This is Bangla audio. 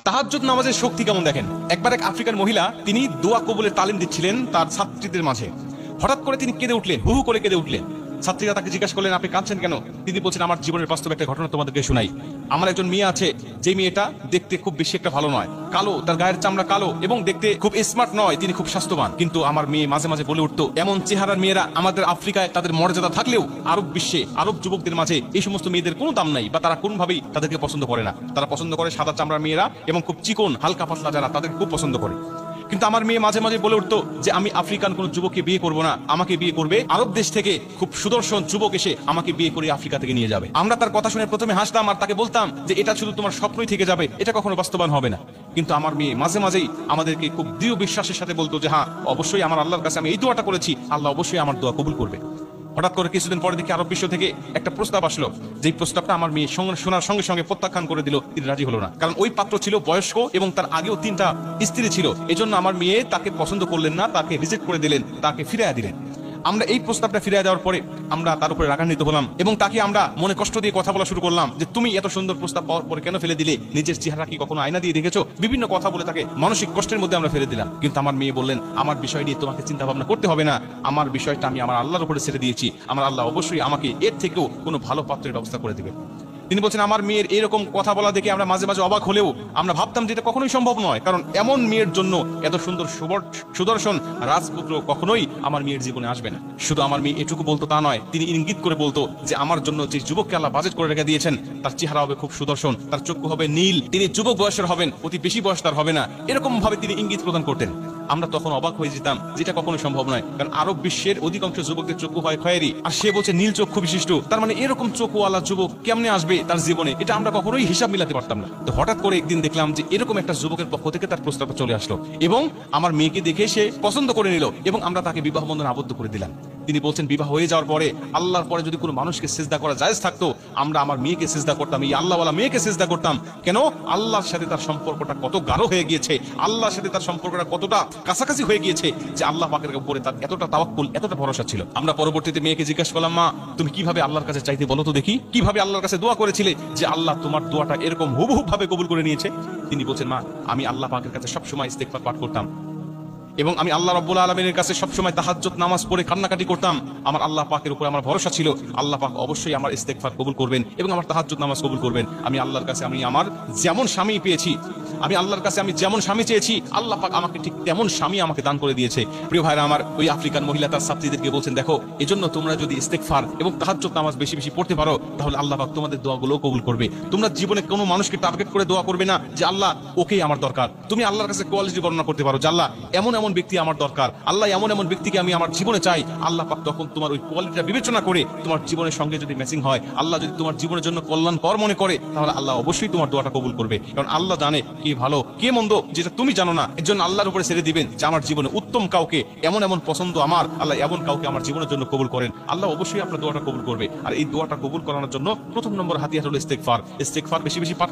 তাহাজ্জুদ নামাজের শক্তি কেমন দেখেন। একবার এক আফ্রিকান মহিলা তিনি দোয়া কবুলের তালিম দিচ্ছিলেন তার ছাত্রীদের মাঝে। হঠাৎ করে তিনি কেঁদে উঠলেন, হু হু করে কেঁদে উঠলেন। ছাত্রীরা তাকে জিজ্ঞাসা করলেন, আপনি কাঁদছেন কেন? তিনি বলছেন, আমার জীবনের বাস্তব একটা ঘটনা তোমাদেরকে শোনাই। আমার একজন মেয়ে আছে, যে মেয়েটা দেখতে খুব বেশি একটা ভালো নয়, কালো, তার গায়ের চামড়া কালো এবং দেখতে খুব স্মার্ট নয়, তিনি খুব স্বাস্থ্যবান। কিন্তু আমার মেয়ে মাঝে মাঝে বলে উঠতো, এমন চেহারার মেয়েরা আমাদের আফ্রিকায় তাদের মর্যাদা থাকলেও আরব বিশ্বে আরব যুবকদের মাঝে এই সমস্ত মেয়েদের কোনো দাম নাই, বা তারা কোনোভাবেই তাদেরকে পছন্দ করে না। তারা পছন্দ করে সাদা চামড়ার মেয়েরা এবং খুব চিকন হালকা পাতলা যারা, তাদের খুব পছন্দ করে। কিন্তু আমার মেয়ে মাঝে মাঝে বলে উঠতো যে আমি আফ্রিকান কোন যুবককে বিয়ে করব না, আমাকে বিয়ে করবে আরব দেশ থেকে খুব সুদর্শন যুবক এসে আমাকে বিয়ে করে আফ্রিকা থেকে নিয়ে যাবে। আমরা তার কথা শুনে প্রথমে হাসতাম আর তাকে বলতাম যে এটা শুধু তোমার স্বপ্নই থেকে যাবে, এটা কখনো বাস্তবায়ন হবে না। কিন্তু আমার মেয়ে মাঝে মাঝেই আমাদেরকে খুব দৃঢ় বিশ্বাসের সাথে বলতো যে হ্যাঁ, অবশ্যই আমার আল্লাহর কাছে আমি এই দোয়াটা করেছি, আল্লাহ অবশ্যই আমার দোয়া কবুল করবে। হঠাৎ করে কিছুদিন পরে দেখি আরব বিশ্ব থেকে একটা প্রস্তাব আসলো, যে প্রস্তাবটা আমার মেয়ে শোনার সঙ্গে সঙ্গে প্রত্যাখ্যান করে দিল। তিনি রাজি হলো না, কারণ ওই পাত্র ছিল বয়স্ক এবং তার আগেও 3টা স্ত্রী ছিল। এজন্য আমার মেয়ে তাকে পছন্দ করলেন না, তাকে রিজেক্ট করে দিলেন, তাকে ফিরিয়ে দিলেন। আমরা এই প্রস্তাবটা ফিরিয়ে দেওয়ার পরে আমরা তার উপরে রাগান্বিত হলাম এবং তাকে আমরা মনে কষ্ট দিয়ে কথা বলা শুরু করলাম যে তুমি এত সুন্দর প্রস্তাব পাওয়ার পরে কেন ফেলে দিলে? নিজের চেহারা কি কখনো আয়না দিয়ে দেখেছো? বিভিন্ন কথা বলে তাকে মানসিক কষ্টের মধ্যে আমরা ফেলে দিলাম। কিন্তু আমার মেয়ে বললেন, আমার বিষয় নিয়ে তোমাকে চিন্তা ভাবনা করতে হবে না, আমার বিষয়টা আমি আমার আল্লাহর উপরে ছেড়ে দিয়েছি, আমার আল্লাহ অবশ্যই আমাকে এর থেকেও কোনো ভালো পাত্রের ব্যবস্থা করে দিবে। তিনি বলছেন, আমার মেয়ের এরকম কথা বলা দেখে আমরা মাঝে মাঝে অবাক হলেও আমরা ভাবতাম যে এটা কখনোই সম্ভব নয়, কারণ এমন মেয়ের জন্য এত সুন্দর সুদর্শন রাজপুত্র কখনোই আমার মেয়ের জীবনে আসবে না। শুধু আমার মেয়ে এটুকু বলতো তা নয়, তিনি ইঙ্গিত করে বলতো যে আমার জন্য যে যুবককে আল্লাহ বাজেট করে রেখে দিয়েছেন তার চেহারা হবে খুব সুদর্শন, তার চক্ষু হবে নীল, তিনি যুবক বয়সের হবেন, অতি বেশি বয়স তার হবে না, এরকম ভাবে তিনি ইঙ্গিত প্রদান করতেন। আমরা তখন অবাক হয়ে যেতাম, যেটা কখনো সম্ভব নয়, কারণ আরব বিশ্বের অধিকাংশ যুবকদের চক্ষু হয় খয়েরি, আর সে বলছে নীল চক্ষু বিশিষ্ট। তার মানে এরকম চক্ষুওয়ালা যুবক কেমনে আসবে তার জীবনে? এটা আমরা কখনোই হিসাব মিলাতে পারতাম না। তো হঠাৎ করে একদিন দেখলাম যে এরকম একটা যুবকের পক্ষ থেকে তার প্রস্তাবটা চলে আসলো এবং আমার মেয়েকে দেখে সে পছন্দ করে নিল এবং আমরা তাকে বিবাহ বন্ধনে আবদ্ধ করে দিলাম। তিনি বলছেন, বিবাহ হয়ে যাওয়ার পরে আল্লাহর পরে যদি কোনো মানুষকে সিজদা করা জায়েজ থাকতো, আমরা আমার মেয়েকে সিজদা করতাম, এই আল্লাহওয়ালা মেয়েকে সিজদা করতাম। কেন? আল্লাহর সাথে তার সম্পর্কটা কত গাঢ় হয়ে গিয়েছে, আল্লাহর সাথে তার সম্পর্কটা কতটা কাছাকাছি হয়ে গিয়েছে যে আল্লাহ পাকের উপরে তার এতটা তাওয়াক্কুল, এতটা ভরসা ছিল। আমরা পরবর্তীতে মেয়েকে জিজ্ঞাসা করলাম, মা তুমি কিভাবে আল্লাহর কাছে চাইতে বলো তো দেখি, কিভাবে আল্লাহর কাছে দোয়া করেছিলে যে আল্লাহ তোমার দোয়াটা এরকম হুবহু ভাবে কবুল করে নিয়েছে? তিনি বলছেন, মা আমি আল্লাহ পাকের কাছে সবসময় ইস্তেগফার পাঠ করতাম এবং আমি আল্লাহ রাব্বুল আলামিনের কাছে সবসময় তাহাজ্জুদ নামাজ পড়ে কান্নাকাটি করতাম। আমার আল্লাহ পাকের উপর আমার ভরসা ছিল, আল্লাহ পাক অবশ্যই আমার ইস্তেগফার কবুল করবেন এবং আমার তাহাজ্জুদ নামাজ কবুল করবেন। আমি আল্লাহর কাছে আমি আমার যেমন স্বামী পেয়েছি, আমি আল্লাহর কাছে আমি যেমন স্বামী চেয়েছি, আল্লাহ পাক আমাকে ঠিক তেমন স্বামী আমাকে দান করে দিয়েছে। প্রিয় ভাইরা আমার, ওই আফ্রিকান মহিলা তার ছাত্রীদেরকে বলছেন, দেখো এজন্য তোমরা যদি ইস্তেগফার এবং তাহাজ্জুদ নামাজ বেশি বেশি পড়তে পারো, তাহলে আল্লাহ পাক তোমাদের দোয়াগুলো কবুল করবে। তোমরা জীবনে কোনো মানুষকে টার্গেট করে দোয়া করবে না যে আল্লাহ ওকেই আমার দরকার। তুমি আল্লাহর কাছে কোয়ালিটি বর্ণনা করতে পারো যে আল্লাহ এমন এমন ব্যক্তি আমার দরকার, আল্লাহ এমন এমন ব্যক্তিকে আমি আমার জীবনে চাই। আল্লাহ পাক তখন তোমার ওই কোয়ালিটিটা বিবেচনা করে তোমার জীবনের সঙ্গে যদি ম্যাচিং হয়, আল্লাহ যদি তোমার জীবনের জন্য কল্যাণকর মনে করে, তাহলে আল্লাহ অবশ্যই তোমার দোয়াটা কবুল করবে। কারণ আল্লাহ জানে কি ভালো কে মন্দ, যেটা তুমি জানো না। এর জন্য আল্লাহর উপরে ছেড়ে দিবেন যে আমার জীবনে উত্তম কাউকে, এমন এমন পছন্দ আমার, আল্লাহ এমন কাউকে আমার জীবনের জন্য কবুল করেন, আল্লাহ অবশ্যই আপনার দোয়াটা কবুল করবে। আর এই দোয়াটা কবুল করানোর জন্য প্রথম নম্বর হাতিয়ার হলো ইস্তেগফার। ইস্তেগফার বেশি বেশি পাঠ